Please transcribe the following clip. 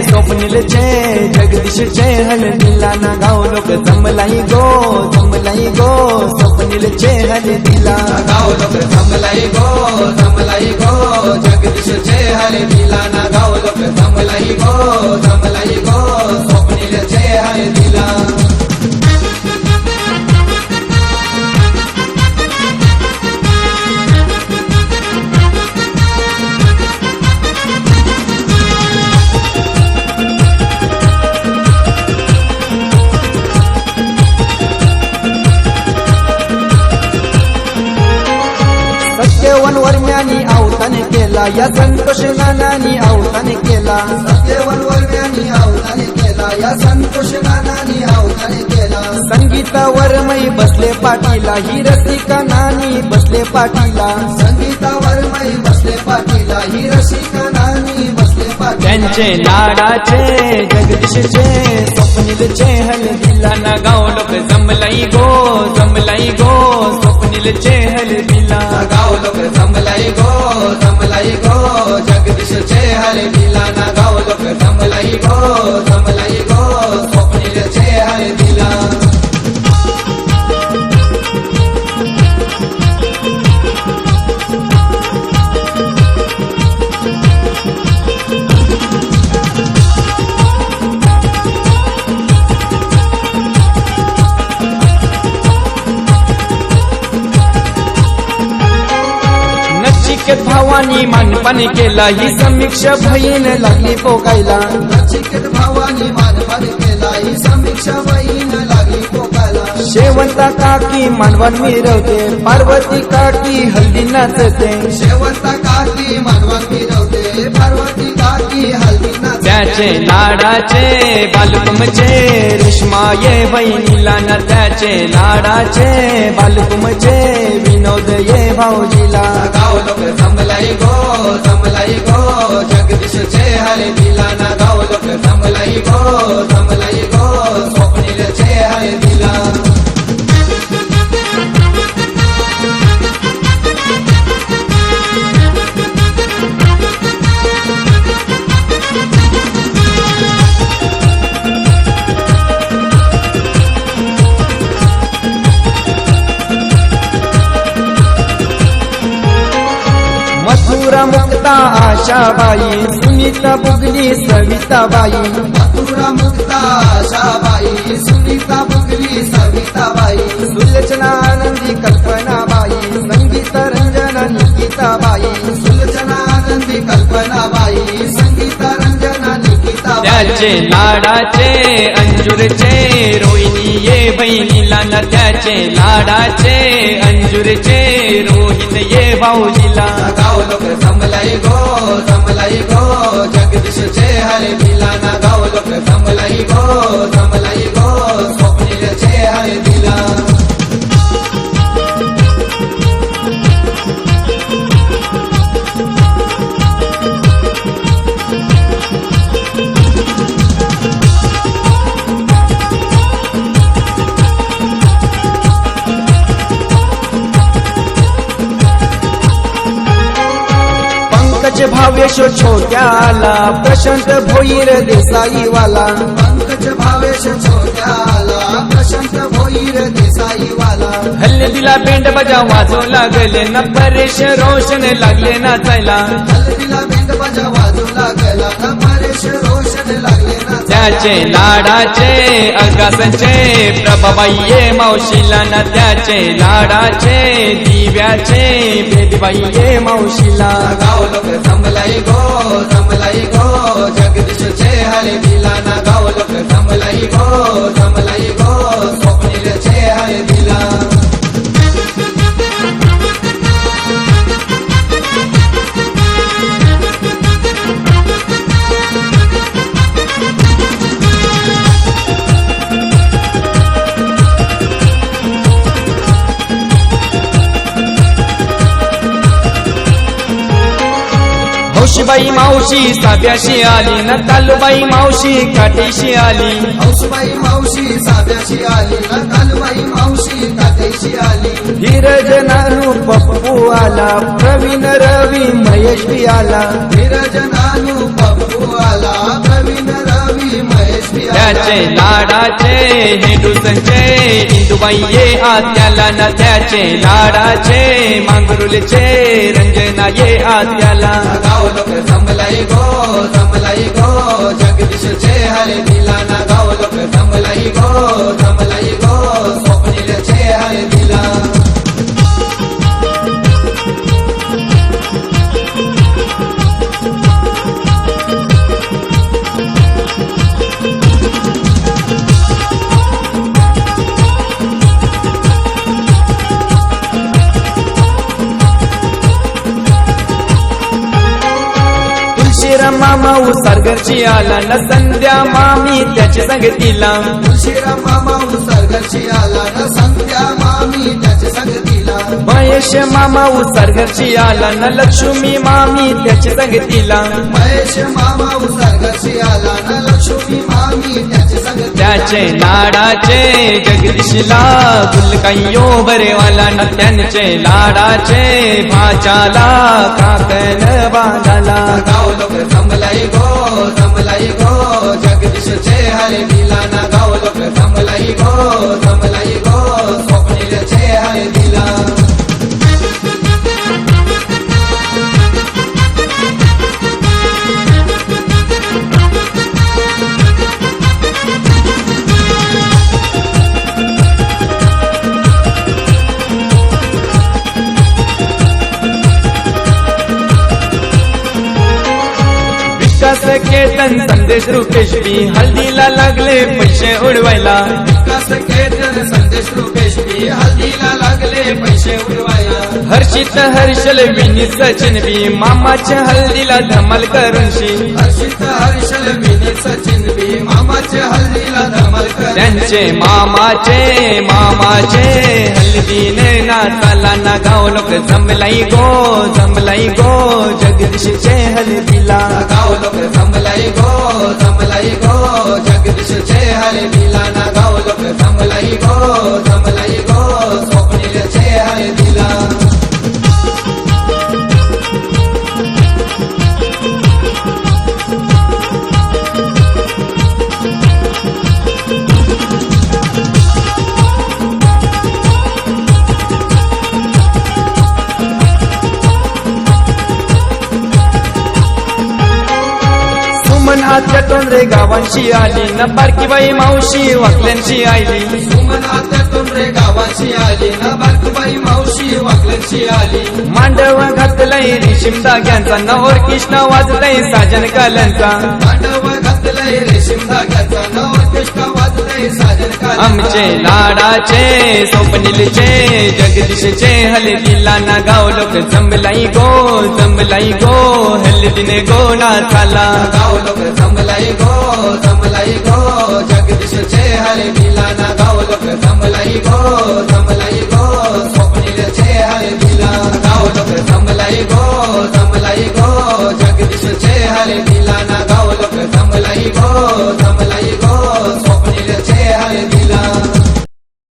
स्वप्नीलचे जगदीशचे हळदीला ना गाव लोक जमलाई गो स्वप्नीलचे हळदीला गाव लोक जमलाई गो जगदीशचे हळदीला ना गाव लोक जमलाई गो स्वप्नीलचे हळदीला सत्यवन वर्म्यानी अवतान केला या संतोष नानानी अवतान केला सत्यवन वर्म्यानी अवतान केला या संतोष नानानी अवतान केला संगीता वरमई बसले पाटीला ही रसिका नानी बसले पाटीला संगीता वर्मई बसले पाटीला ही रसिका नानी बसले पाटीला त्यांचे लाडाचे जगदीशचे स्वप्नीलचे हळदीला ना गाव लोक जमलाई गो स्वप्नीलचे हळदीला गाव लोक जमलाई गो जगदीशचे हळदीला ना गाव लोक जमलाई गो स्वप्नीलचे हळदीला नचिकेत भावानी मानपान केला ही समीक्षा बहीण लागली पोकायला नचिकेत भावानी मानपान केला ही समीक्षा बहीण लागली पोकायला शेवंता काकी मानवण मिरवते पार्वती काकी हल्दी नाचते शेवंता काकी मानवण मिरवते पार्वती काकी हल्दी नाचते त्याचे लाडाचे बालकुमचे रेश्माये बहिणीला ना त्याचे लाडाचे बालकुमचे विनोद ये भाऊजीला गाव लोक जमलाई गो जगदीशचे हळदीला ना गाव लोक जमलाई गो स्वप्नीलचे हळदीला मथुरा मुक्ता आशाबाई सुनीता बुगली सविताबाई मथुरा मुक्ता आशाबाई सुनीता बुगली सविताबाई सुलोचना आनंदी कल्पनाबाई संगीता रंजना निकिताबाई सुलोचना आनंदी कल्पनाबाई संगीता रंजना निकिताबाई त्याचे लाडाचे अंजुरचे रोहिणी ये बहिणीला ना त्याचे लाडाचे अंजुरचे रोहित ये भाऊजीला गाव लोक जमलाई गो जगदीशचे हळदीला ना गाव लोक जमलाई गो स्वप्नीलचे हळदीला पंकज भावेश छोट्याला प्रशांत भोईर देसाईवाला पंकज भावेश छोट्याला प्रशांत भोईर देसाईवाला हल्दीला बेंड बजा वाजू लागले न परेश रोशन लागले नाचायला हल्दीला बेंड बजा वाजू लागला न परेश रोशन लागले ना त्याचे लाडाचे अगासचे प्रभाबाई ये मावशीला ना त्याचे लाडाचे दिव्याचे बेदीबाई ये मावशीला गाव लोक जमलाई गो जगदीशचे हळदीला ना गाव लोक जमलाई गो स्वप्नीलचे हळदीला हौशीबाई मावशी साब्याशी आली न कालूबाई मावशी काठीशी आली हौसबाई मावशी साब्याशी आली न कालूबाई मावशी काठीशी आली धीरज नानू पप्पू आला प्रवीण रवी महेश भी आला धीरज नानू पप्पू आला प्रवीण रवी महेश बी त्याचे आला. लाडाचे हिंदू संजय इंदुबाई ये आत्याला ना त्याचे लाडाचे मांगरुलचे रंजना ये आत्याला गाव लोक जमलाई गो जगदीशचे हरे दिला ना गाव लोक जमलाई गो स्वप्नीलचे हरे दिला. तुळशीराम मामा उसारगरची आला ना संध्या मामी त्याची संगतीला तुळशीराम मामा उसर्गची आला ना संध्या मामी त्याच्या संगतीला. महेश मामा उसारगरची आला ना लक्ष्मी मामी त्याची संगतीला महेश मामा उसर्गची आला ना लक्ष्मी मामी त्याच्या संगतीला. त्याचे लाडाचे जगदीशला गुलकायो बरेवाला ना त्यांचे लाडाचे भाच्याला काकन बांधाला गाव लोक जमलाई गो जगदीशचे हरे दिला ना गाव लोक जमलाई गो स्वप्नीलचे हरे दिला. विकास केतन संदेश रुपेश बी हल्दीला लागले पैसे उडवायला विकास केतन संदेश रुपेश बी हल्दीला लागले पैसे उडवायला. हर्षित हर्षल विनी सचिन बी मामाच्या हल्दीला धमाल करूनशी हर्षित हर्षल विनी सचिन बी मामाच्या हल्दीला धमाल कर. त्यांचे मामाचे हल्दीने नाचाला ना गाव लोक जमलाई गो जगदीशचे हल्दीला गाव लोक जमलाई गो जगदीशचे हरे दिला ना गाव लोक जमलाई गो स्वप्नीलचे हरे दिला. सुमन आत्या तोंडरे गावांशी आली ना बारकी बाई मावशी वाकल्यांशी आली सुमन आत्यातून रे गावाची आली ना बारकुबाई मावशी वाकलची आली. मांडव घातलंय रेशीम धाग्यांचा नवर कृष्ण वाजलंय साजन काल्यांचा मांडव घातलंय रेशीम धाग्याचा नवर कृष्ण वाजलंय साजन काल. आमचे लाडाचे स्वप्नीलचे जगदीशचे हल्दीला ना गाव लोक जमलाई गो हल्दीने गो नाचाला गाव लोक जमलाई गो जगदीशचे हरे दिला ना गाव लोक जमलाई गो